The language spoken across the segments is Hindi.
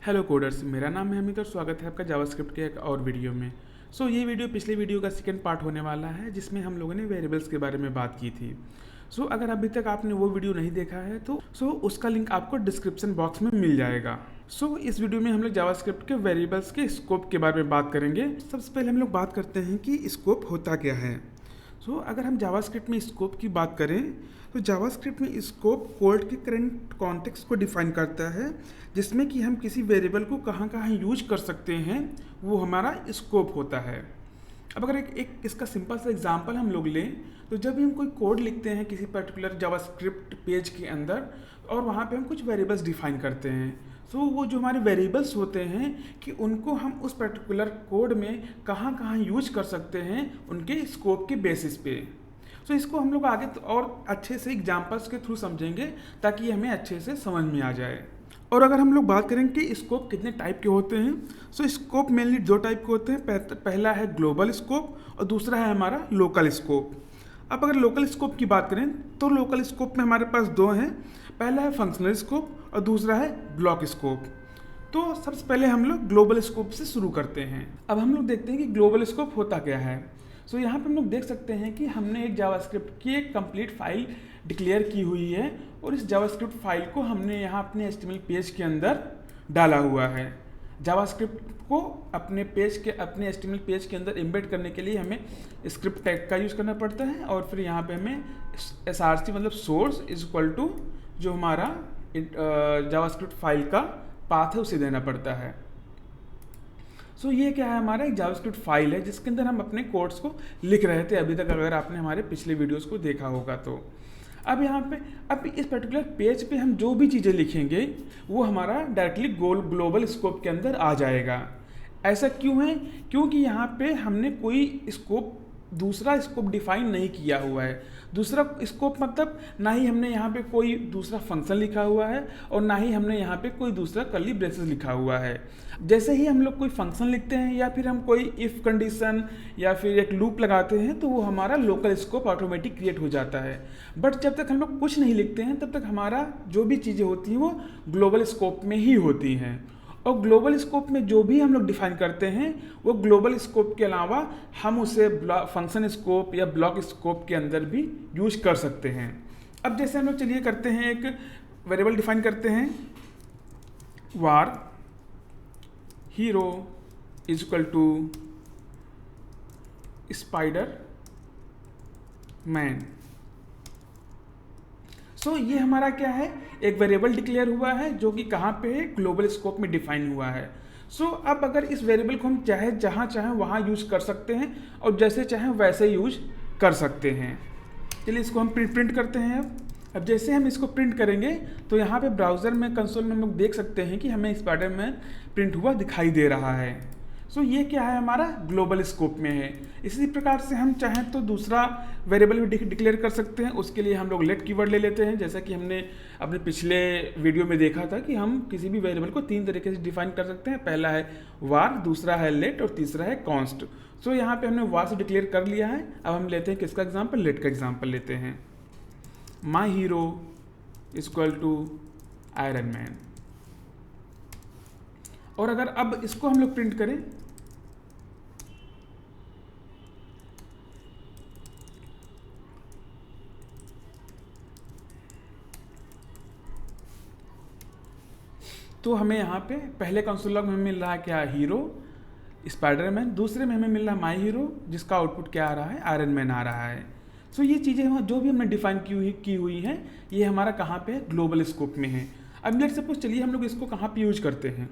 हेलो कोडर्स, मेरा नाम है अमित और स्वागत है आपका जावास्क्रिप्ट के एक और वीडियो में। ये वीडियो पिछले वीडियो का सेकंड पार्ट होने वाला है जिसमें हम लोगों ने वेरिएबल्स के बारे में बात की थी। अगर अभी तक आपने वो वीडियो नहीं देखा है तो उसका लिंक आपको डिस्क्रिप्शन बॉक्स में मिल जाएगा। इस वीडियो में हम लोग जावास्क्रिप्ट के वेरिएबल्स के स्कोप के बारे में बात करेंगे। सबसे पहले हम लोग बात करते हैं कि स्कोप होता क्या है। अगर हम जावास्क्रिप्ट में स्कोप की बात करें तो जावास्क्रिप्ट में स्कोप कोड के करंट कॉन्टेक्स्ट को डिफाइन करता है, जिसमें कि हम किसी वेरिएबल को कहाँ कहाँ यूज कर सकते हैं, वो हमारा स्कोप होता है। अब अगर एक इसका सिंपल सा एग्जांपल हम लोग लें तो जब भी हम कोई कोड लिखते हैं किसी पर्टिकुलर जावास्क्रिप्ट पेज के अंदर और वहाँ पे हम कुछ वेरिएबल्स डिफाइन करते हैं, वो जो हमारे वेरिएबल्स होते हैं कि उनको हम उस पर्टिकुलर कोड में कहाँ कहाँ यूज कर सकते हैं उनके स्कोप के बेसिस पे। इसको हम लोग आगे और अच्छे से एग्जांपल्स के थ्रू समझेंगे ताकि हमें अच्छे से समझ में आ जाए। और अगर हम लोग बात करें कि स्कोप कितने टाइप के होते हैं, स्कोप मेनली दो टाइप के होते हैं। पहला है ग्लोबल स्कोप और दूसरा है हमारा लोकल स्कोप। अब अगर लोकल स्कोप की बात करें तो लोकल स्कोप में हमारे पास दो हैं। पहला है फंक्शनल स्कोप और दूसरा है ब्लॉक स्कोप। सबसे पहले हम लोग ग्लोबल स्कोप से शुरू करते हैं। अब हम लोग देखते हैं कि ग्लोबल स्कोप होता क्या है। यहाँ पे हम लोग देख सकते हैं कि हमने एक जावास्क्रिप्ट की एक कंप्लीट फाइल डिक्लेयर की हुई है और इस जावास्क्रिप्ट फाइल को हमने यहाँ अपने HTML पेज के अंदर डाला हुआ है। जावास्क्रिप्ट को अपने HTML पेज के अंदर एम्बेड करने के लिए हमें स्क्रिप्ट टैग का यूज़ करना पड़ता है और फिर यहाँ पे हमें src मतलब सोर्स इज इक्वल टू जो हमारा जावास्क्रिप्ट फाइल का पाथ है उसे देना पड़ता है। ये क्या है, हमारा एक जावास्क्रिप्ट फाइल है जिसके अंदर हम अपने कोड्स को लिख रहे थे अभी तक, अगर आपने हमारे पिछले वीडियोस को देखा होगा तो। अब यहाँ पे अब इस पर्टिकुलर पेज पे हम जो भी चीज़ें लिखेंगे वो हमारा डायरेक्टली ग्लोबल स्कोप के अंदर आ जाएगा। ऐसा क्यों है? क्योंकि यहाँ पे हमने कोई दूसरा स्कोप डिफाइन नहीं किया हुआ है। दूसरा स्कोप मतलब ना ही हमने यहाँ पे कोई दूसरा फंक्शन लिखा हुआ है और ना ही हमने यहाँ पे कोई दूसरा कर्ली ब्रेसेस लिखा हुआ है। जैसे ही हम लोग कोई फंक्शन लिखते हैं या फिर हम कोई इफ़ कंडीशन या फिर एक लूप लगाते हैं तो वो हमारा लोकल स्कोप ऑटोमेटिक क्रिएट हो जाता है। बट जब तक हम लोग कुछ नहीं लिखते हैं तब तक हमारा जो भी चीज़ें होती हैं वो ग्लोबल स्कोप में ही होती हैं। और ग्लोबल स्कोप में जो भी हम लोग डिफाइन करते हैं वो ग्लोबल स्कोप के अलावा हम उसे फंक्शन स्कोप या ब्लॉक स्कोप के अंदर भी यूज कर सकते हैं। अब जैसे हम लोग चलिए करते हैं, एक वेरिएबल डिफाइन करते हैं var hero is equal to spider man. ये हमारा क्या है, एक वेरिएबल डिक्लेयर हुआ है जो कि कहाँ पे है, ग्लोबल स्कोप में डिफाइन हुआ है। अब अगर इस वेरिएबल को हम चाहे जहाँ चाहें वहाँ यूज कर सकते हैं और जैसे चाहें वैसे यूज कर सकते हैं। चलिए इसको हम प्रिंट करते हैं। अब जैसे हम इसको प्रिंट करेंगे तो यहाँ पे ब्राउज़र में कंसोल में हम लोग देख सकते हैं कि हमें स्पाइडरमैन प्रिंट हुआ दिखाई दे रहा है। ये क्या है, हमारा ग्लोबल स्कोप में है। इसी प्रकार से हम चाहें तो दूसरा वेरिएबल भी डिक्लेयर कर सकते हैं। उसके लिए हम लोग लेट कीवर्ड ले लेते हैं, जैसा कि हमने अपने पिछले वीडियो में देखा था कि हम किसी भी वेरिएबल को तीन तरीके से डिफाइन कर सकते हैं। पहला है वार, दूसरा है लेट और तीसरा है कॉन्स्ट। यहाँ पे हमने वार से डिक्लेयर कर लिया है। अब हम लेते हैं किसका एग्जाम्पल, लेट का एग्जाम्पल लेते हैं। My hero is equal to iron man. और अगर अब इसको हम लोग प्रिंट करें तो हमें यहाँ पे पहले कंसोल लॉग में हमें मिल रहा है क्या, हीरो स्पाइडरमैन। दूसरे में हमें मिल रहा है माई हीरो जिसका आउटपुट क्या आ रहा है, आयरन मैन आ रहा है। ये चीज़ें जो भी हमने डिफाइन की हुई हैं ये हमारा कहाँ पे है, ग्लोबल स्कोप में है। अब लेट सपोज चलिए हम लोग इसको कहाँ पे यूज करते हैं।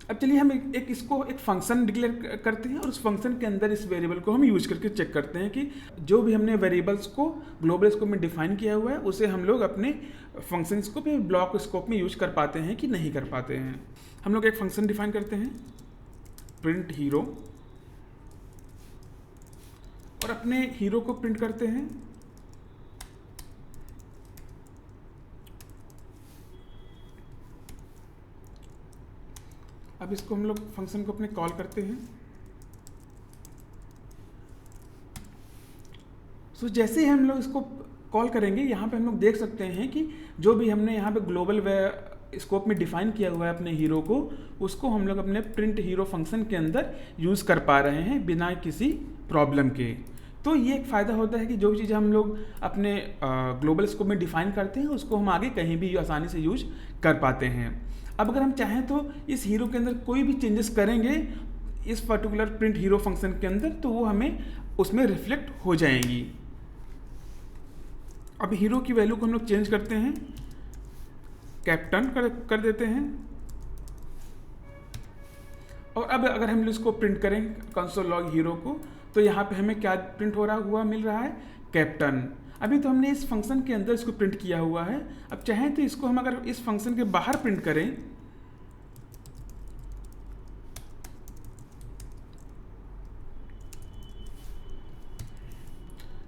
अब चलिए हम एक फंक्शन डिक्लेयर करते हैं और उस फंक्शन के अंदर इस वेरिएबल को हम यूज करके चेक करते हैं कि जो भी हमने वेरिएबल्स को ग्लोबल स्कोप में डिफाइन किया हुआ है उसे हम लोग अपने फंक्शन स्कोप या ब्लॉक स्कोप में यूज कर पाते हैं कि नहीं कर पाते हैं। हम लोग एक फंक्शन डिफाइन करते हैं प्रिंट हीरो और अपने हीरो को प्रिंट करते हैं। अब इसको हम लोग फंक्शन को अपने कॉल करते हैं। जैसे ही हम लोग इसको कॉल करेंगे, यहाँ पे हम लोग देख सकते हैं कि जो भी हमने यहाँ पे ग्लोबल स्कोप में डिफाइन किया हुआ है अपने हीरो को, उसको हम लोग अपने प्रिंट हीरो फंक्शन के अंदर यूज़ कर पा रहे हैं बिना किसी प्रॉब्लम के। तो ये एक फ़ायदा होता है कि जो भी चीज़ें हम लोग अपने ग्लोबल स्कोप में डिफाइन करते हैं उसको हम आगे कहीं भी आसानी से यूज कर पाते हैं। अब अगर हम चाहें तो इस हीरो के अंदर कोई भी चेंजेस करेंगे इस पर्टिकुलर प्रिंट हीरो फंक्शन के अंदर, तो वो हमें उसमें रिफ्लेक्ट हो जाएंगी। अब हीरो की वैल्यू को हम लोग चेंज करते हैं, कैप्टन कर देते हैं। और अब अगर हम इसको प्रिंट करें कंसोल लॉग हीरो को, तो यहाँ पे हमें क्या प्रिंट हो रहा हुआ मिल रहा है, कैप्टन। अभी तो हमने इस फंक्शन के अंदर इसको प्रिंट किया हुआ है। अब चाहें तो इसको हम अगर इस फंक्शन के बाहर प्रिंट करें,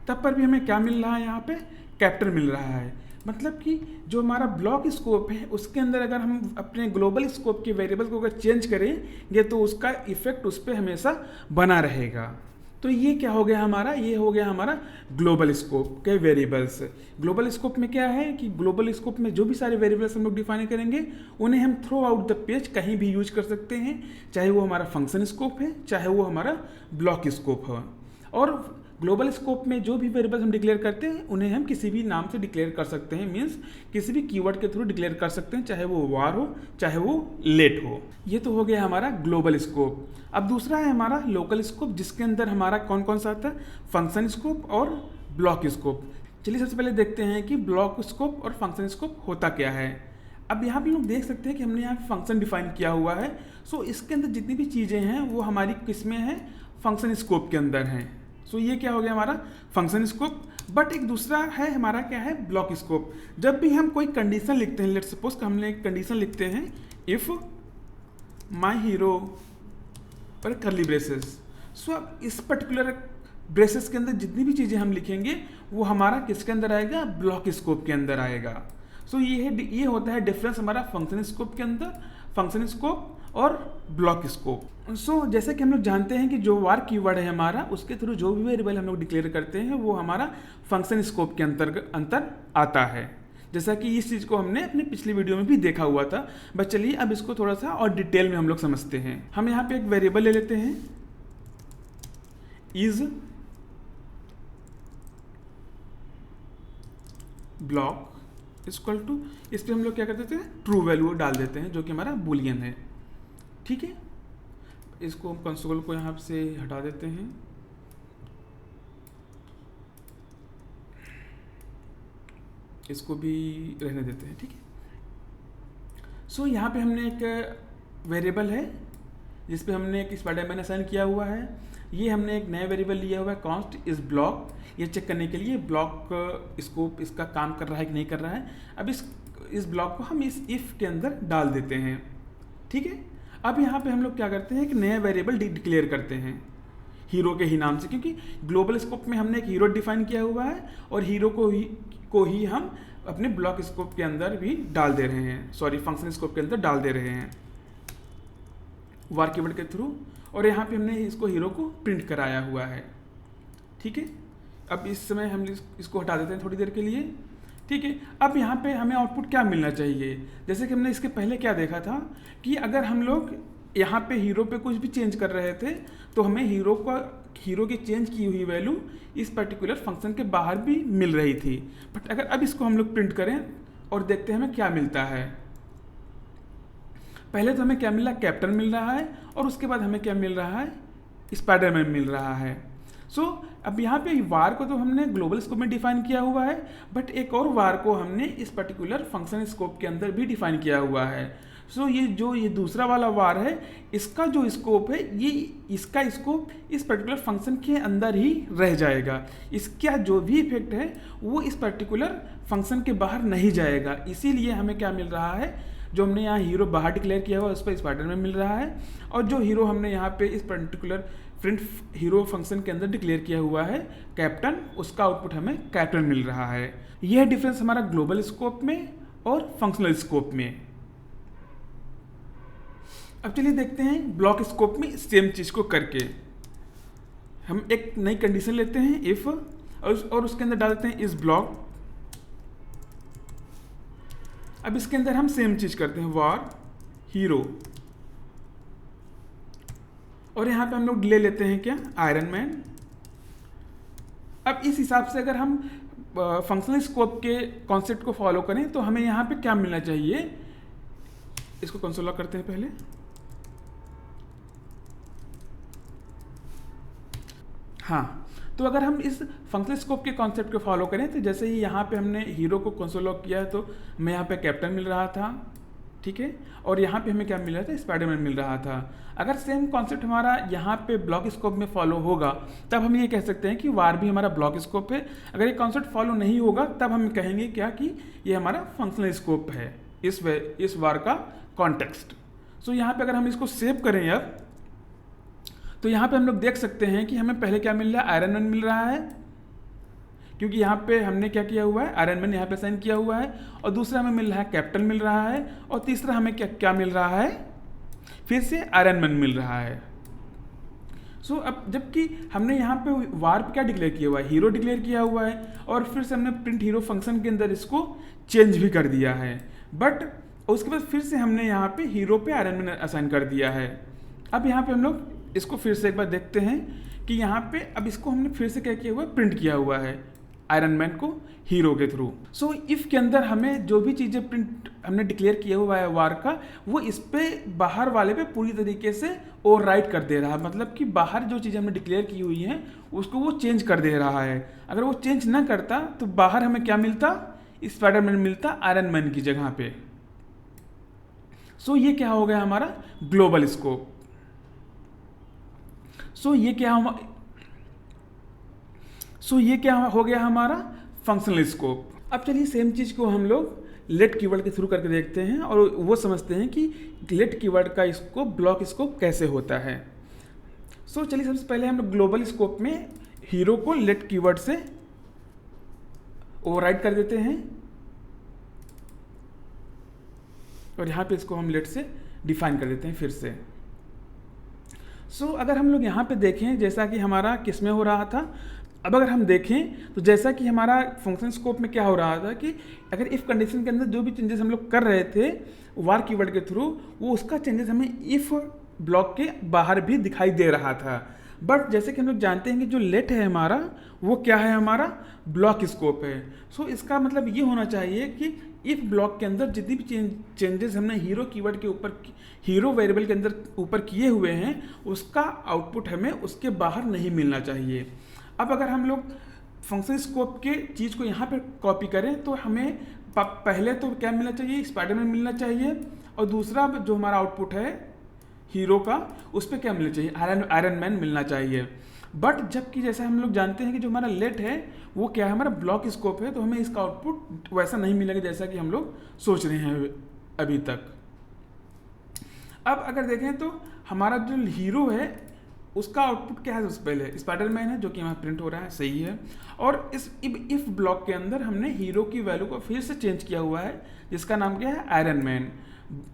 तब पर भी हमें क्या मिल रहा है, यहाँ पे कैप्टन मिल रहा है। मतलब कि जो हमारा ब्लॉक स्कोप है उसके अंदर अगर हम अपने ग्लोबल स्कोप के वेरिएबल को अगर चेंज करेंगे तो उसका इफेक्ट उस पर हमेशा बना रहेगा। तो ये क्या हो गया हमारा, ये हो गया हमारा ग्लोबल स्कोप के वेरिएबल्स। ग्लोबल स्कोप में क्या है कि ग्लोबल स्कोप में जो भी सारे वेरिएबल्स हम लोग डिफाइन करेंगे उन्हें हम थ्रू आउट द पेज कहीं भी यूज कर सकते हैं, चाहे वो हमारा फंक्शन स्कोप है चाहे वो हमारा ब्लॉक स्कोप है। और ग्लोबल स्कोप में जो भी वेरिएबल्स हम डिक्लेयर करते हैं उन्हें हम किसी भी नाम से डिक्लेयर कर सकते हैं, मीन्स किसी भी कीवर्ड के थ्रू डिक्लेयर कर सकते हैं, चाहे वो वार हो चाहे वो लेट हो। ये तो हो गया हमारा ग्लोबल स्कोप। अब दूसरा है हमारा लोकल स्कोप, जिसके अंदर हमारा कौन कौन सा आता है, फंक्शन स्कोप और ब्लॉक स्कोप। चलिए सबसे पहले देखते हैं कि ब्लॉक स्कोप और फंक्शन स्कोप होता क्या है। अब यहाँ पे लोग देख सकते हैं कि हमने यहाँ फंक्शन डिफाइन किया हुआ है। सो इसके अंदर जितनी भी चीज़ें हैं वो हमारी किस में है, फंक्शन स्कोप के अंदर हैं। सो ये क्या हो गया हमारा फंक्शन स्कोप। बट एक दूसरा है हमारा क्या है, ब्लॉक स्कोप। जब भी हम कोई कंडीशन लिखते हैं, लेट्स सपोज हमने एक कंडीशन लिखते हैं, इफ़ माई हीरो और करली ब्रेसेस। सो अब इस पर्टिकुलर ब्रेसेस के अंदर जितनी भी चीज़ें हम लिखेंगे वो हमारा किसके अंदर आएगा, ब्लॉक स्कोप के अंदर आएगा। सो ये होता है डिफरेंस हमारा फंक्शन स्कोप के अंदर, फंक्शन स्कोप और ब्लॉक स्कोप। सो जैसे कि हम लोग जानते हैं कि जो वार कीवर्ड है हमारा, उसके थ्रू जो भी वेरिएबल हम लोग डिक्लेयर करते हैं वो हमारा फंक्शन स्कोप के अंतर आता है। जैसा कि इस चीज़ को हमने अपनी पिछली वीडियो में भी देखा हुआ था। बस चलिए अब इसको थोड़ा सा और डिटेल में हम लोग समझते हैं। हम यहाँ पे एक वेरिएबल ले लेते हैं, इज ब्लॉक इक्वल टू, इस पर हम लोग क्या कर देते हैं, ट्रू वैल्यू डाल देते हैं जो कि हमारा बुलियन है। ठीक है, इसको हम कंसोल को यहाँ से हटा देते हैं। इसको भी रहने देते हैं। ठीक है, सो यहाँ पे हमने एक वेरिएबल है जिस पे हमने एक स्पाइडरमैन असाइन किया हुआ है। ये हमने एक नया वेरिएबल लिया हुआ है कॉन्स्ट इस ब्लॉक, ये चेक करने के लिए ब्लॉक स्कोप इसका काम कर रहा है कि नहीं कर रहा है। अब इस ब्लॉक को हम इस इफ़ के अंदर डाल देते हैं। ठीक है, अब यहाँ पे हम लोग क्या करते हैं, एक नया वेरिएबल डिक्लेयर करते हैं हीरो के ही नाम से, क्योंकि ग्लोबल स्कोप में हमने एक हीरो डिफाइन किया हुआ है और हीरो को ही हम अपने ब्लॉक स्कोप के अंदर भी डाल दे रहे हैं, सॉरी फंक्शन स्कोप के अंदर डाल दे रहे हैं वार कीवर्ड के थ्रू। और यहाँ पे हमने इसको हीरो को प्रिंट कराया हुआ है। ठीक है, अब इस समय हम इसको हटा देते हैं थोड़ी देर के लिए। ठीक है, अब यहाँ पे हमें आउटपुट क्या मिलना चाहिए, जैसे कि हमने इसके पहले क्या देखा था कि अगर हम लोग यहाँ पे हीरो पे कुछ भी चेंज कर रहे थे तो हमें हीरो की चेंज की हुई वैल्यू इस पर्टिकुलर फंक्शन के बाहर भी मिल रही थी। बट अगर अब इसको हम लोग प्रिंट करें और देखते हैं हमें क्या मिलता है, पहले तो हमें क्या मिल रहा है, कैप्टन मिल रहा है, और उसके बाद हमें क्या मिल रहा है, स्पाइडरमैन मिल रहा है। सो अब यहाँ पे वार को तो हमने ग्लोबल स्कोप में डिफाइन किया हुआ है, बट एक और वार को हमने इस पर्टिकुलर फंक्शन स्कोप के अंदर भी डिफाइन किया हुआ है। सो ये दूसरा वाला वार है, इसका जो स्कोप है इसका स्कोप इस पर्टिकुलर फंक्शन के अंदर ही रह जाएगा। इसका जो भी इफेक्ट है वो इस पर्टिकुलर फंक्शन के बाहर नहीं जाएगा। इसीलिए हमें क्या मिल रहा है, जो हमने यहाँ हीरो बाहर डिक्लेयर किया हुआ उस पर स्पाइडरमैन मिल रहा है, और जो हीरो हमने यहाँ पे इस पर्टिकुलर प्रिंट हीरो फंक्शन के अंदर डिक्लेयर किया हुआ है कैप्टन, उसका आउटपुट हमें कैप्टन मिल रहा है। यह डिफरेंस हमारा ग्लोबल स्कोप में और फंक्शनल स्कोप में। अब चलिए देखते हैं ब्लॉक स्कोप में सेम चीज़ को करके। हम एक नई कंडीशन लेते हैं इफ़, और उसके अंदर डाल देते हैं इस ब्लॉक अब इसके अंदर हम सेम चीज़ करते हैं, वार हीरो, और यहाँ पे हम लोग ले लेते हैं क्या, आयरन मैन। अब इस हिसाब से अगर हम फंक्शनल स्कोप के कॉन्सेप्ट को फॉलो करें तो हमें यहाँ पे क्या मिलना चाहिए, इसको कंसोल लॉग करते हैं पहले। हाँ, तो अगर हम इस फंक्शनल स्कोप के कॉन्सेप्ट को फॉलो करें तो जैसे ही यहाँ पे हमने हीरो को कंसोल लॉग किया है तो हमें यहाँ पे कैप्टन मिल रहा था, ठीक है, और यहाँ पे हमें क्या मिल रहा था, स्पाइडरमैन मिल रहा था। अगर सेम कॉन्सेप्ट हमारा यहाँ पे ब्लॉक स्कोप में फॉलो होगा तब हम ये कह सकते हैं कि वार भी हमारा ब्लॉक स्कोप है। अगर ये कॉन्सेप्ट फॉलो नहीं होगा तब हम कहेंगे क्या कि ये हमारा फंक्शनल स्कोप है, इस वार का कॉन्टेक्स्ट। सो यहाँ पे अगर हम इसको सेव करें अब तो यहाँ पे हम लोग देख सकते हैं कि हमें पहले क्या मिल रहा है, आयरन मैन मिल रहा है, क्योंकि यहाँ पे हमने क्या किया हुआ है, आयरन मैन यहाँ पे साइन किया हुआ है, और दूसरा हमें मिल रहा है कैप्टन मिल रहा है, और तीसरा हमें क्या मिल रहा है, फिर से आयरन मैन मिल रहा है। सो अब जबकि हमने यहाँ पे वार क्या डिक्लेयर किया हुआ है, हीरो डिक्लेयर किया हुआ है, और फिर से हमने प्रिंट हीरो फंक्शन के अंदर इसको चेंज भी कर दिया है, बट उसके बाद फिर से हमने यहाँ पे हीरो पे आयरन मैन असाइन कर दिया है। अब यहाँ पे हम लोग इसको फिर से एक बार देखते हैं कि यहाँ पे अब इसको हमने फिर से क्या किया हुआ है, प्रिंट किया हुआ है आयरन मैन को हीरो के थ्रू। सो इफ़ के अंदर हमें जो भी चीज़ें प्रिंट हमने डिक्लेयर किया हुआ है वार का, वो इस पे बाहर वाले पे पूरी तरीके से ओवरराइट कर दे रहा है, मतलब कि बाहर जो चीज़ें हमने डिक्लेयर की हुई हैं उसको वो चेंज कर दे रहा है। अगर वो चेंज ना करता तो बाहर हमें क्या मिलता, स्पाइडरमैन मिलता आयरन मैन की जगह पे। सो ये क्या हो गया हमारा ग्लोबल स्कोप। सो ये क्या हो गया हमारा फंक्शनल स्कोप। अब चलिए सेम चीज़ को हम लोग लेट कीवर्ड के थ्रू करके देखते हैं और वो समझते हैं कि लेट कीवर्ड का स्कोप ब्लॉक स्कोप कैसे होता है। सो चलिए सबसे पहले हम लोग ग्लोबल स्कोप में हीरो को लेट कीवर्ड से ओवरराइड कर देते हैं, और यहाँ पे इसको हम लेट से डिफाइन कर देते हैं फिर से। सो अगर हम लोग यहाँ पे देखें जैसा कि हमारा किस में हो रहा था, अब अगर हम देखें तो जैसा कि हमारा फंक्शन स्कोप में क्या हो रहा था कि अगर इफ़ कंडीशन के अंदर जो भी चेंजेस हम लोग कर रहे थे वार कीवर्ड के थ्रू, वो उसका चेंजेस हमें इफ़ ब्लॉक के बाहर भी दिखाई दे रहा था। बट जैसे कि हम लोग जानते हैं कि जो लेट है हमारा वो क्या है, हमारा ब्लॉक स्कोप है। सो इसका मतलब ये होना चाहिए कि इफ ब्लॉक के अंदर जितनी भी चेंजेस हमने हीरो कीवर्ड के ऊपर, हीरो वेरिएबल के अंदर ऊपर किए हुए हैं, उसका आउटपुट हमें उसके बाहर नहीं मिलना चाहिए। अब अगर हम लोग फंक्शन स्कोप के चीज़ को यहाँ पे कॉपी करें तो हमें पहले तो क्या मिलना चाहिए, स्पाइडरमैन मिलना चाहिए, और दूसरा जो हमारा आउटपुट है हीरो का उस पर क्या मिलना चाहिए, आयरन मैन मिलना चाहिए। बट जबकि जैसे हम लोग जानते हैं कि जो हमारा लेट है वो क्या है, हमारा ब्लॉक स्कोप है, तो हमें इसका आउटपुट वैसा नहीं मिलेगा जैसा कि हम लोग सोच रहे हैं अभी तक। अब अगर देखें तो हमारा जो हीरो है उसका आउटपुट क्या है, सबसे पहले स्पाइडरमैन है जो कि यहाँ प्रिंट हो रहा है, सही है। और इस इफ ब्लॉक के अंदर हमने हीरो की वैल्यू को फिर से चेंज किया हुआ है जिसका नाम क्या है, आयरन मैन,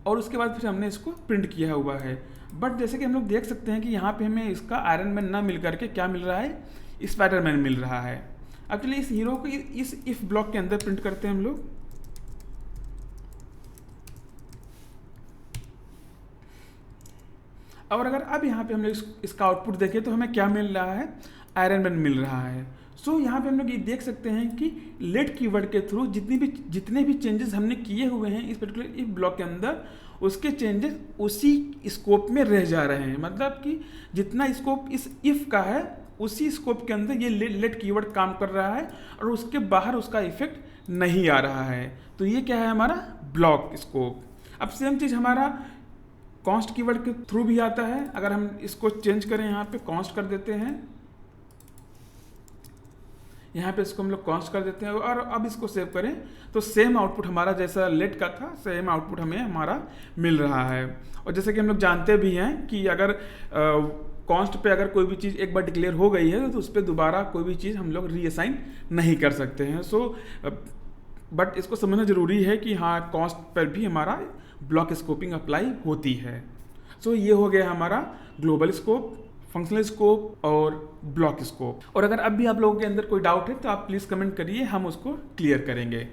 और उसके बाद फिर हमने इसको प्रिंट किया हुआ है। बट जैसे कि हम लोग देख सकते हैं कि यहाँ पे हमें इसका आयरन मैन ना मिल करके क्या मिल रहा है, स्पाइडरमैन मिल रहा है। अब चलिए इस हीरो को इस इफ ब्लॉक के अंदर प्रिंट करते हैं हम लोग। और अगर अब यहाँ पे हम लोग इसका आउटपुट देखें तो हमें क्या मिल रहा है, आयरन मैन मिल रहा है। सो यहाँ पे हम लोग ये देख सकते हैं कि लेट कीवर्ड के थ्रू जितने भी चेंजेस हमने किए हुए हैं इस पर्टिकुलर इफ ब्लॉक के अंदर, उसके चेंजेस उसी स्कोप में रह जा रहे हैं। मतलब कि जितना स्कोप इस इफ का है उसी स्कोप के अंदर ये लेट कीवर्ड काम कर रहा है और उसके बाहर उसका इफेक्ट नहीं आ रहा है। तो ये क्या है, हमारा ब्लॉक स्कोप। अब सेम चीज़ हमारा कॉन्स्ट कीवर्ड के थ्रू भी आता है। अगर हम इसको चेंज करें, यहाँ पे कॉन्स्ट कर देते हैं, यहाँ पे इसको हम लोग कॉन्स्ट कर देते हैं, और अब इसको सेव करें तो सेम आउटपुट हमारा जैसा लेट का था सेम आउटपुट हमें हमारा मिल रहा है। और जैसे कि हम लोग जानते भी हैं कि अगर कॉन्स्ट पे अगर कोई भी चीज़ एक बार डिक्लेयर हो गई है तो उस पर दोबारा कोई भी चीज़ हम लोग रीअसाइन नहीं कर सकते हैं। सो बट इसको समझना ज़रूरी है कि हाँ, कॉन्स्ट पर भी हमारा ब्लॉक स्कोपिंग अप्लाई होती है। सो ये हो गया हमारा ग्लोबल स्कोप, फंक्शनल स्कोप और ब्लॉक स्कोप। और अगर अब भी आप लोगों के अंदर कोई डाउट है तो आप प्लीज़ कमेंट करिए, हम उसको क्लियर करेंगे।